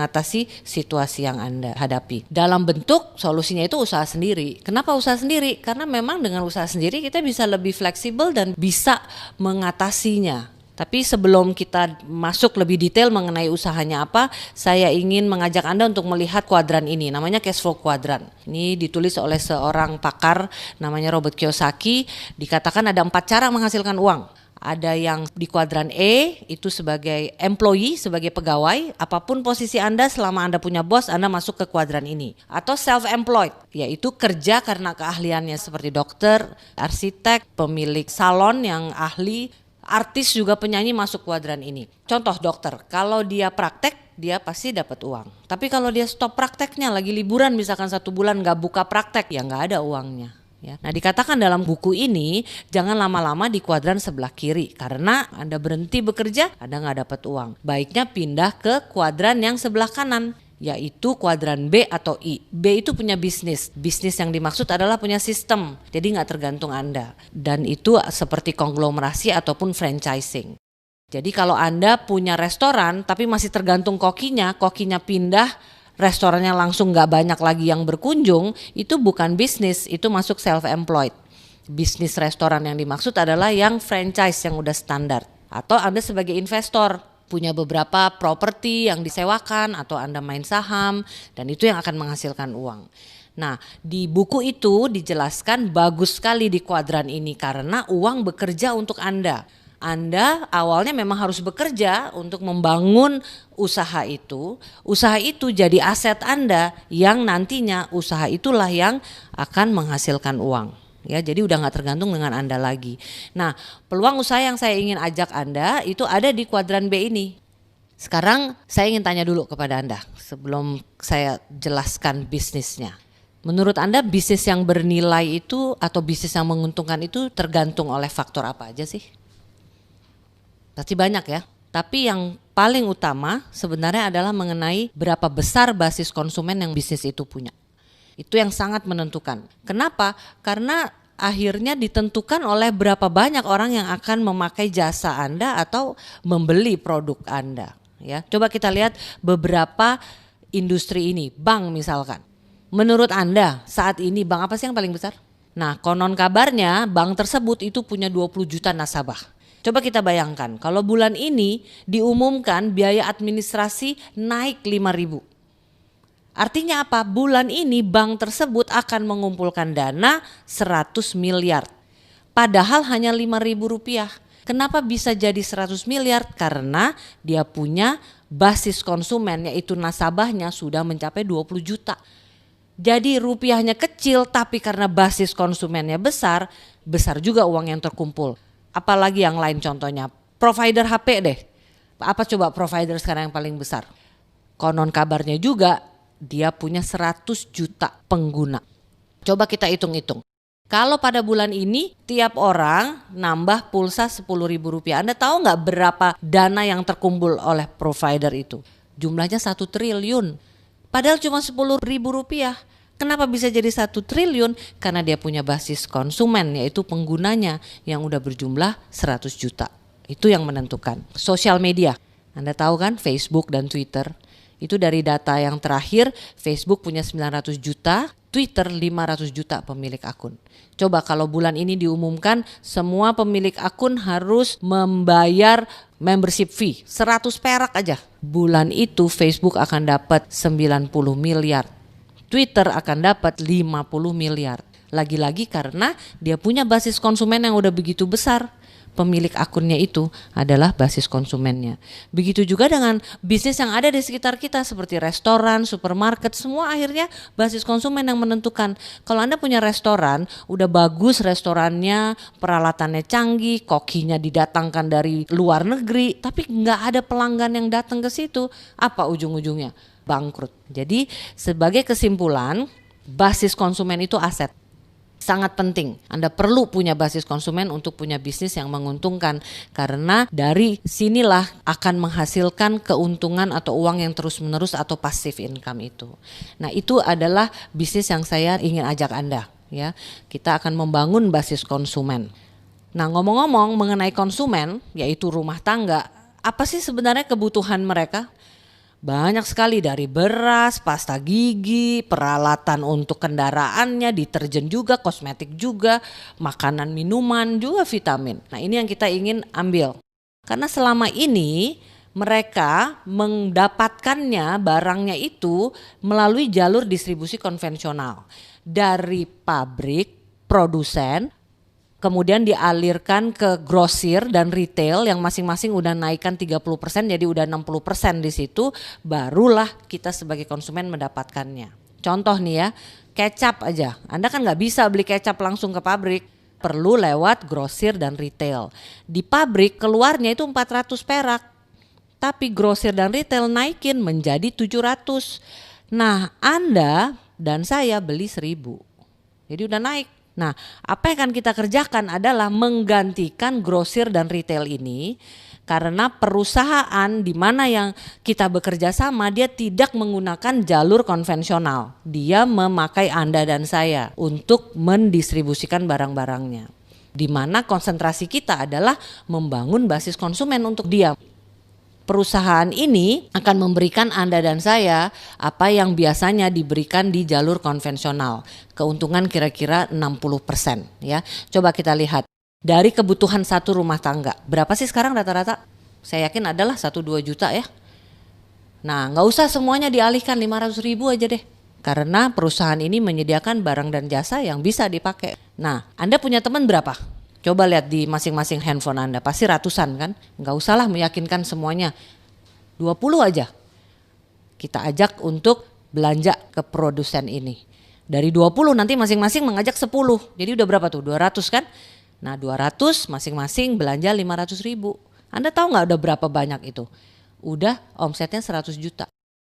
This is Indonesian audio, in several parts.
mengatasi situasi yang Anda hadapi. Dalam bentuk solusinya itu usaha sendiri. Kenapa usaha sendiri? Karena memang dengan usaha sendiri kita bisa lebih fleksibel dan bisa mengatasinya. Tapi sebelum kita masuk lebih detail mengenai usahanya apa, saya ingin mengajak Anda untuk melihat kuadran ini, namanya cash flow quadrant. Ini ditulis oleh seorang pakar namanya Robert Kiyosaki, dikatakan ada 4 cara menghasilkan uang. Ada yang di kuadran E, itu sebagai employee, sebagai pegawai, apapun posisi Anda selama Anda punya bos, Anda masuk ke kuadran ini. Atau self-employed, yaitu kerja karena keahliannya seperti dokter, arsitek, pemilik salon yang ahli, artis juga penyanyi masuk kuadran ini. Contoh dokter, kalau dia praktek, dia pasti dapat uang. Tapi kalau dia stop prakteknya, lagi liburan misalkan 1 bulan gak buka praktek, ya gak ada uangnya. Ya. Nah dikatakan dalam buku ini, jangan lama-lama di kuadran sebelah kiri. Karena Anda berhenti bekerja, Anda gak dapat uang. Baiknya pindah ke kuadran yang sebelah kanan, yaitu kuadran B atau I. B itu punya bisnis. Bisnis yang dimaksud adalah punya sistem. Jadi nggak tergantung Anda. Dan itu seperti konglomerasi ataupun franchising. Jadi kalau Anda punya restoran tapi masih tergantung kokinya pindah, restorannya langsung nggak banyak lagi yang berkunjung, itu bukan bisnis, itu masuk self-employed. Bisnis restoran yang dimaksud adalah yang franchise yang udah standar. Atau Anda sebagai investor, punya beberapa properti yang disewakan atau Anda main saham dan itu yang akan menghasilkan uang. Nah, di buku itu dijelaskan bagus sekali di kuadran ini karena uang bekerja untuk Anda. Anda awalnya memang harus bekerja untuk membangun usaha itu. Usaha itu jadi aset Anda yang nantinya usaha itulah yang akan menghasilkan uang. Ya, jadi udah nggak tergantung dengan Anda lagi. Nah, peluang usaha yang saya ingin ajak Anda itu ada di kuadran B ini. Sekarang saya ingin tanya dulu kepada Anda sebelum saya jelaskan bisnisnya. Menurut Anda bisnis yang bernilai itu atau bisnis yang menguntungkan itu tergantung oleh faktor apa aja sih? Pasti banyak ya. Tapi yang paling utama sebenarnya adalah mengenai berapa besar basis konsumen yang bisnis itu punya. Itu yang sangat menentukan. Kenapa? Karena akhirnya ditentukan oleh berapa banyak orang yang akan memakai jasa Anda atau membeli produk Anda. Ya, coba kita lihat beberapa industri ini. Bank misalkan. Menurut Anda saat ini bank apa sih yang paling besar? Nah, konon kabarnya bank tersebut itu punya 20 juta nasabah. Coba kita bayangkan kalau bulan ini diumumkan biaya administrasi naik 5.000. Artinya apa? Bulan ini bank tersebut akan mengumpulkan dana 100 miliar. Padahal hanya 5.000 rupiah. Kenapa bisa jadi 100 miliar? Karena dia punya basis konsumen yaitu nasabahnya sudah mencapai 20 juta. Jadi rupiahnya kecil tapi karena basis konsumennya besar, besar juga uang yang terkumpul. Apalagi yang lain contohnya, provider HP deh. Apa coba provider sekarang yang paling besar? Konon kabarnya juga dia punya 100 juta pengguna. Coba kita hitung-hitung. Kalau pada bulan ini tiap orang nambah pulsa 10.000 rupiah. Anda tahu nggak berapa dana yang terkumpul oleh provider itu? Jumlahnya 1 triliun. Padahal cuma 10.000 rupiah. Kenapa bisa jadi 1 triliun? Karena dia punya basis konsumen yaitu penggunanya yang udah berjumlah 100 juta. Itu yang menentukan. Sosial media. Anda tahu kan Facebook dan Twitter. Itu dari data yang terakhir, Facebook punya 900 juta, Twitter 500 juta pemilik akun. Coba kalau bulan ini diumumkan semua pemilik akun harus membayar membership fee 100 perak aja. Bulan itu Facebook akan dapat 90 miliar. Twitter akan dapat 50 miliar. Lagi-lagi karena dia punya basis konsumen yang udah begitu besar. Pemilik akunnya itu adalah basis konsumennya. Begitu juga dengan bisnis yang ada di sekitar kita seperti restoran, supermarket, semua akhirnya basis konsumen yang menentukan. Kalau Anda punya restoran, udah bagus restorannya, peralatannya canggih, kokinya didatangkan dari luar negeri, tapi nggak ada pelanggan yang datang ke situ, apa ujung-ujungnya? Bangkrut. Jadi sebagai kesimpulan, basis konsumen itu aset. Sangat penting. Anda perlu punya basis konsumen untuk punya bisnis yang menguntungkan karena dari sinilah akan menghasilkan keuntungan atau uang yang terus-menerus atau passive income itu. Nah, itu adalah bisnis yang saya ingin ajak Anda, ya. Kita akan membangun basis konsumen. Nah, ngomong-ngomong mengenai konsumen, yaitu rumah tangga, apa sih sebenarnya kebutuhan mereka? Banyak sekali, dari beras, pasta gigi, peralatan untuk kendaraannya, deterjen juga, kosmetik juga, makanan, minuman juga, vitamin. Nah, ini yang kita ingin ambil. Karena selama ini mereka mendapatkannya barangnya itu melalui jalur distribusi konvensional. Dari pabrik, produsen, kemudian dialirkan ke grosir dan retail yang masing-masing udah naikkan 30%, jadi udah 60% di situ, barulah kita sebagai konsumen mendapatkannya. Contoh nih ya, kecap aja. Anda kan nggak bisa beli kecap langsung ke pabrik, perlu lewat grosir dan retail. Di pabrik keluarnya itu 400 perak, tapi grosir dan retail naikin menjadi 700. Nah, Anda dan saya beli 1000, jadi udah naik. Nah, apa yang akan kita kerjakan adalah menggantikan grosir dan retail ini, karena perusahaan di mana yang kita bekerja sama dia tidak menggunakan jalur konvensional. Dia memakai Anda dan saya untuk mendistribusikan barang-barangnya. Di mana konsentrasi kita adalah membangun basis konsumen untuk dia. Perusahaan ini akan memberikan Anda dan saya apa yang biasanya diberikan di jalur konvensional. Keuntungan kira-kira 60% ya. Coba kita lihat. Dari kebutuhan satu rumah tangga, berapa sih sekarang rata-rata? Saya yakin adalah 1-2 juta ya. Nah, nggak usah semuanya dialihkan, 500.000 aja deh. Karena perusahaan ini menyediakan barang dan jasa yang bisa dipakai. Nah, Anda punya teman berapa? Coba lihat di masing-masing handphone Anda, pasti ratusan kan? Nggak usahlah meyakinkan semuanya, 20 aja. Kita ajak untuk belanja ke produsen ini. Dari 20 nanti masing-masing mengajak 10, jadi udah berapa tuh? 200 kan? Nah 200 masing-masing belanja 500.000. Anda tahu nggak udah berapa banyak itu? Udah omsetnya 100 juta.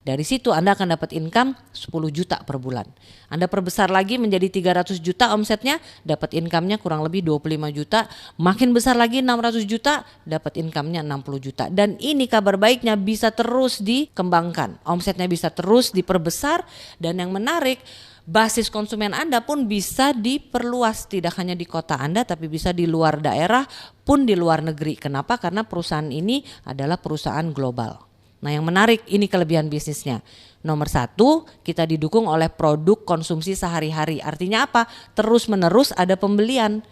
Dari situ Anda akan dapat income 10 juta per bulan. Anda perbesar lagi menjadi 300 juta omsetnya, dapat income-nya kurang lebih 25 juta. Makin besar lagi 600 juta, dapat income-nya 60 juta. Dan ini kabar baiknya bisa terus dikembangkan. Omsetnya bisa terus diperbesar, dan yang menarik, basis konsumen Anda pun bisa diperluas, tidak hanya di kota Anda tapi bisa di luar daerah pun, di luar negeri. Kenapa? Karena perusahaan ini adalah perusahaan global. Nah, yang menarik ini kelebihan bisnisnya. Nomor 1, kita didukung oleh produk konsumsi sehari-hari. Artinya apa? Terus menerus ada pembelian.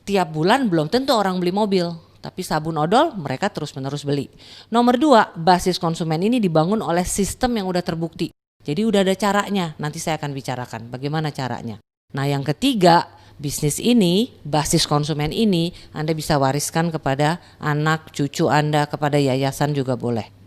Tiap bulan belum tentu orang beli mobil, tapi sabun odol mereka terus menerus beli. Nomor 2, basis konsumen ini dibangun oleh sistem yang udah terbukti. Jadi udah ada caranya, nanti saya akan bicarakan bagaimana caranya. Nah, yang ketiga, bisnis ini, basis konsumen ini Anda bisa wariskan kepada anak, cucu Anda, kepada yayasan juga boleh.